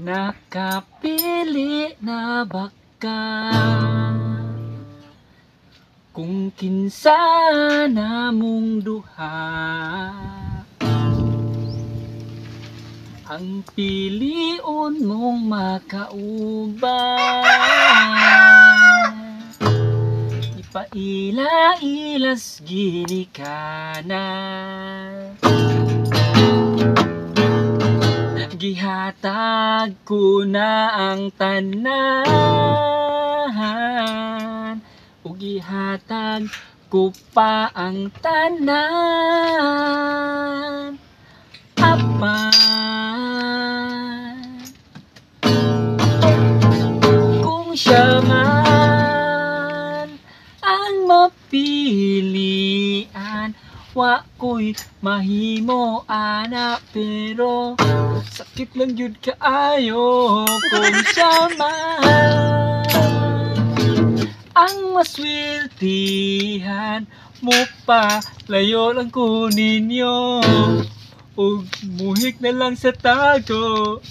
nakapili na baka kung kinsa na mong duha ang pilion mong makauban. Ipaila-ilas ginikanan, gihatag ko na ang tanan, ug gihatag ko pa ang tanan. Apan kung siya man ang mapilian, wa ko'y mahimo ana, pero sakit lang yun kaayo kung siya man ang masweltihan mo pa. Layo lang ko ninyo ug muhik na lang sa tago.